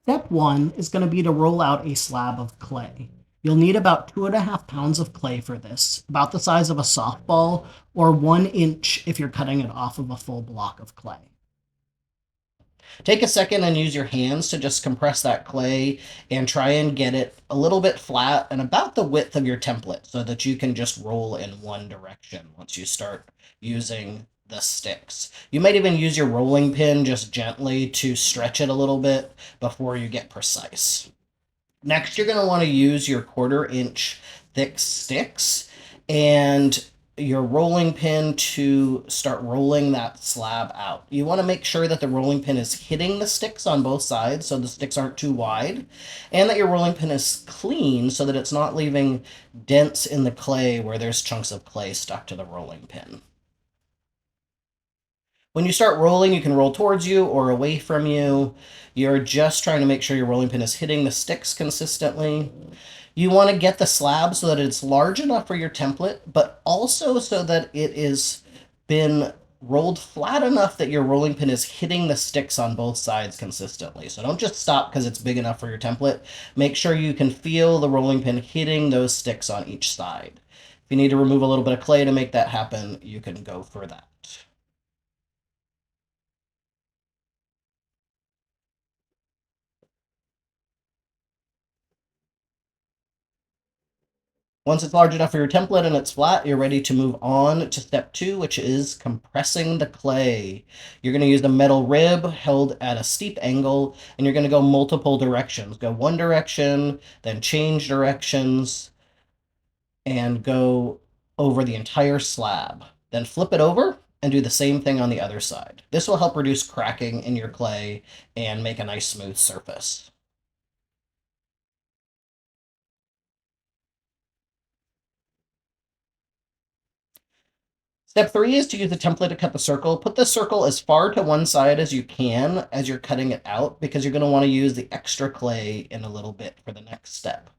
Step one is going to be to roll out a slab of clay. You'll need about 2.5 pounds of clay for this, about the size of a softball, or 1 inch if you're cutting it off of a full block of clay. Take a second and use your hands to just compress that clay and try and get it a little bit flat and about the width of your template so that you can just roll in one direction once you start using the sticks. You might even use your rolling pin just gently to stretch it a little bit before you get precise. Next, you're going to want to use your 1/4 inch thick sticks and your rolling pin to start rolling that slab out. You want to make sure that the rolling pin is hitting the sticks on both sides so the sticks aren't too wide, and that your rolling pin is clean so that it's not leaving dents in the clay where there's chunks of clay stuck to the rolling pin. When you start rolling, you can roll towards you or away from you. You're just trying to make sure your rolling pin is hitting the sticks consistently. You want to get the slab so that it's large enough for your template, but also so that it is been rolled flat enough that your rolling pin is hitting the sticks on both sides consistently. So don't just stop because it's big enough for your template. Make sure you can feel the rolling pin hitting those sticks on each side. If you need to remove a little bit of clay to make that happen, you can go for that. Once it's large enough for your template and it's flat, you're ready to move on to step two, which is compressing the clay. You're going to use the metal rib held at a steep angle, and you're going to go multiple directions. Go one direction, then change directions, and go over the entire slab. Then flip it over and do the same thing on the other side. This will help reduce cracking in your clay and make a nice smooth surface. Step three is to use the template to cut the circle. Put the circle as far to one side as you can as you're cutting it out because you're going to want to use the extra clay in a little bit for the next step.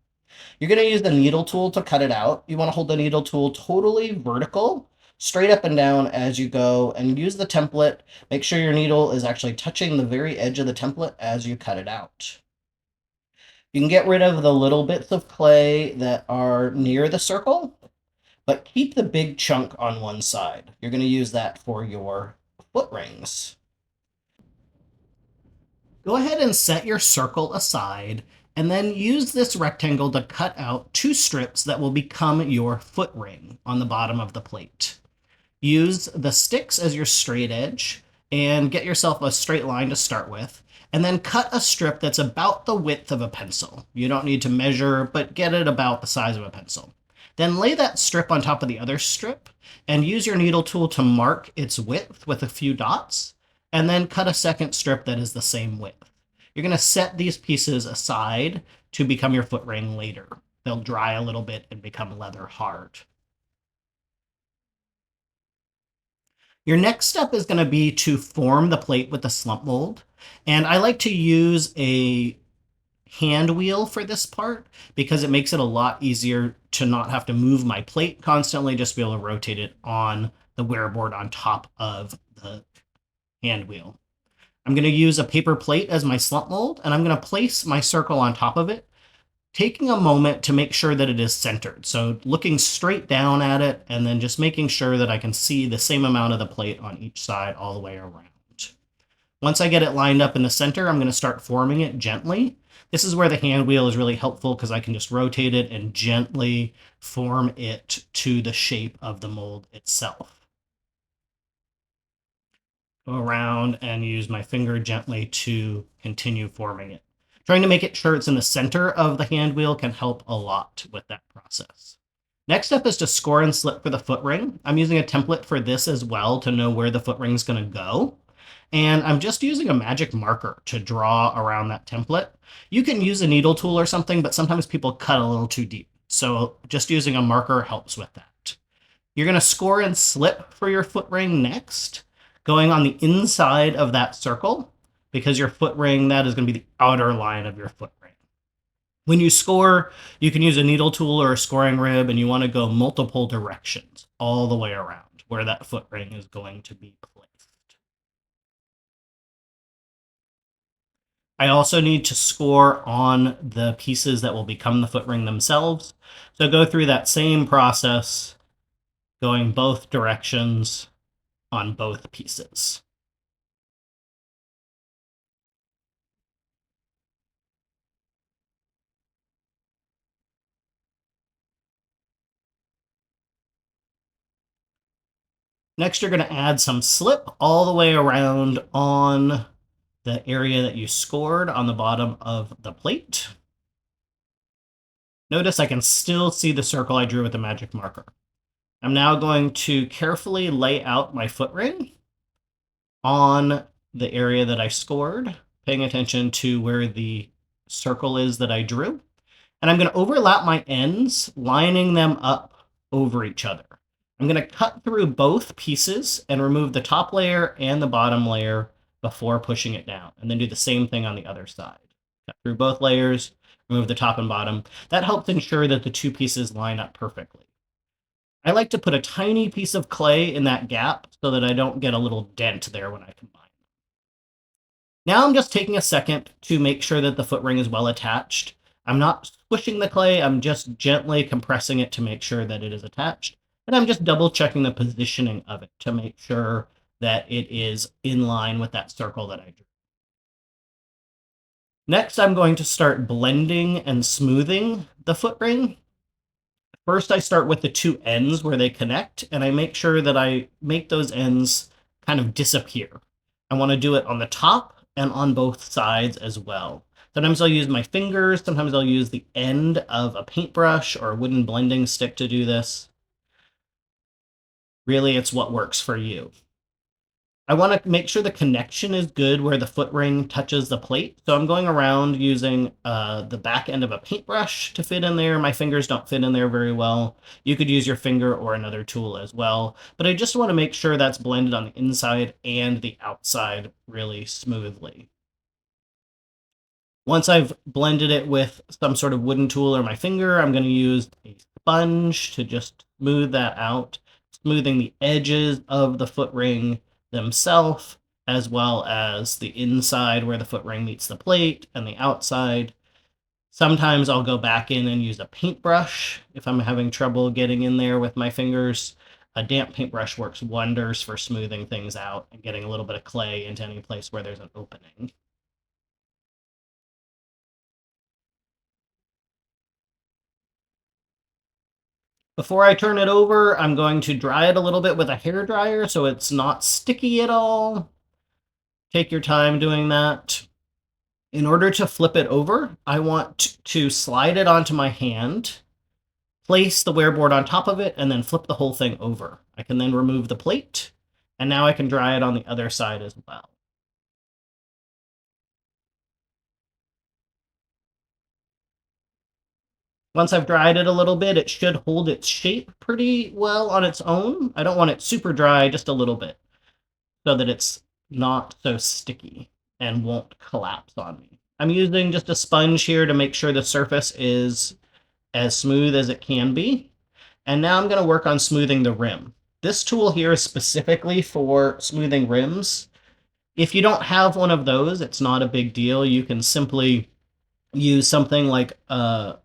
You're going to use the needle tool to cut it out. You want to hold the needle tool totally vertical, straight up and down as you go, and use the template. Make sure your needle is actually touching the very edge of the template as you cut it out. You can get rid of the little bits of clay that are near the circle, but keep the big chunk on one side. You're going to use that for your foot rings. Go ahead and set your circle aside, and then use this rectangle to cut out 2 strips that will become your foot ring on the bottom of the plate. Use the sticks as your straight edge, and get yourself a straight line to start with, and then cut a strip that's about the width of a pencil. You don't need to measure, but get it about the size of a pencil. Then lay that strip on top of the other strip and use your needle tool to mark its width with a few dots, and then cut a second strip that is the same width. You're going to set these pieces aside to become your foot ring later. They'll dry a little bit and become leather hard. Your next step is going to be to form the plate with the slump mold. And I like to use a hand wheel for this part because it makes it a lot easier to not have to move my plate constantly, just be able to rotate it on the wear board on top of the hand wheel. I'm going to use a paper plate as my slump mold, and I'm going to place my circle on top of it, taking a moment to make sure that it is centered. So looking straight down at it and then just making sure that I can see the same amount of the plate on each side all the way around. Once I get it lined up in the center, I'm going to start forming it gently. This is where the hand wheel is really helpful because I can just rotate it and gently form it to the shape of the mold itself. Go around and use my finger gently to continue forming it. Trying to make it sure it's in the center of the hand wheel can help a lot with that process. Next up is to score and slip for the foot ring. I'm using a template for this as well to know where the foot ring is going to go. And I'm just using a magic marker to draw around that template. You can use a needle tool or something, but sometimes people cut a little too deep. So just using a marker helps with that. You're going to score and slip for your foot ring next, going on the inside of that circle, because your foot ring, that is going to be the outer line of your foot ring. When you score, you can use a needle tool or a scoring rib, and you want to go multiple directions all the way around where that foot ring is going to be placed. I also need to score on the pieces that will become the foot ring themselves. So go through that same process, going both directions on both pieces. Next, you're going to add some slip all the way around on the area that you scored on the bottom of the plate. Notice I can still see the circle I drew with the magic marker. I'm now going to carefully lay out my foot ring on the area that I scored, paying attention to where the circle is that I drew. And I'm going to overlap my ends, lining them up over each other. I'm going to cut through both pieces and remove the top layer and the bottom layer before pushing it down, and then do the same thing on the other side. Cut through both layers, remove the top and bottom. That helps ensure that the two pieces line up perfectly. I like to put a tiny piece of clay in that gap so that I don't get a little dent there when I combine. Now I'm just taking a second to make sure that the foot ring is well attached. I'm not squishing the clay, I'm just gently compressing it to make sure that it is attached. And I'm just double checking the positioning of it to make sure that it is in line with that circle that I drew. Next, I'm going to start blending and smoothing the foot ring. First, I start with the two ends where they connect, and I make sure that I make those ends kind of disappear. I want to do it on the top and on both sides as well. Sometimes I'll use my fingers, sometimes I'll use the end of a paintbrush or a wooden blending stick to do this. Really, it's what works for you. I want to make sure the connection is good where the foot ring touches the plate. So I'm going around using the back end of a paintbrush to fit in there. My fingers don't fit in there very well. You could use your finger or another tool as well. But I just want to make sure that's blended on the inside and the outside really smoothly. Once I've blended it with some sort of wooden tool or my finger, I'm going to use a sponge to just smooth that out, smoothing the edges of the foot ring themselves, as well as the inside where the foot ring meets the plate and the outside. Sometimes I'll go back in and use a paintbrush if I'm having trouble getting in there with my fingers. A damp paintbrush works wonders for smoothing things out and getting a little bit of clay into any place where there's an opening. Before I turn it over, I'm going to dry it a little bit with a hair dryer so it's not sticky at all. Take your time doing that. In order to flip it over, I want to slide it onto my hand, place the wearboard on top of it, and then flip the whole thing over. I can then remove the plate, and now I can dry it on the other side as well. Once I've dried it a little bit, it should hold its shape pretty well on its own. I don't want it super dry, just a little bit, so that it's not so sticky and won't collapse on me. I'm using just a sponge here to make sure the surface is as smooth as it can be. And now I'm going to work on smoothing the rim. This tool here is specifically for smoothing rims. If you don't have one of those, it's not a big deal. You can simply use something like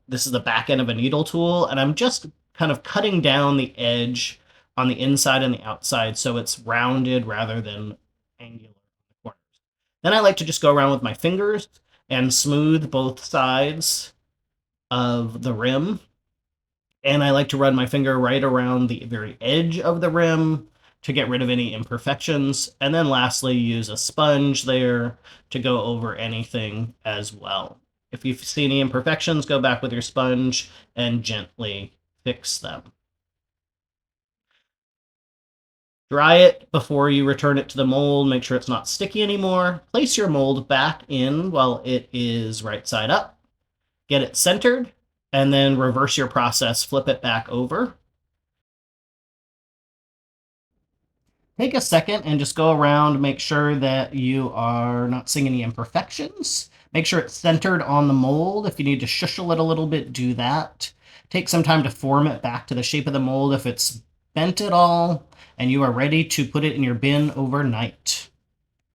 this is the back end of a needle tool, and I'm just kind of cutting down the edge on the inside and the outside so it's rounded rather than angular on the corners. Then I like to just go around with my fingers and smooth both sides of the rim. And I like to run my finger right around the very edge of the rim to get rid of any imperfections. And then lastly, use a sponge there to go over anything as well. If you see any imperfections, go back with your sponge and gently fix them. Dry it before you return it to the mold. Make sure it's not sticky anymore. Place your mold back in while it is right side up. Get it centered, and then reverse your process. Flip it back over. Take a second and just go around, make sure that you are not seeing any imperfections. Make sure it's centered on the mold. If you need to shushle it a little bit, do that. Take some time to form it back to the shape of the mold if it's bent at all, and you are ready to put it in your bin overnight.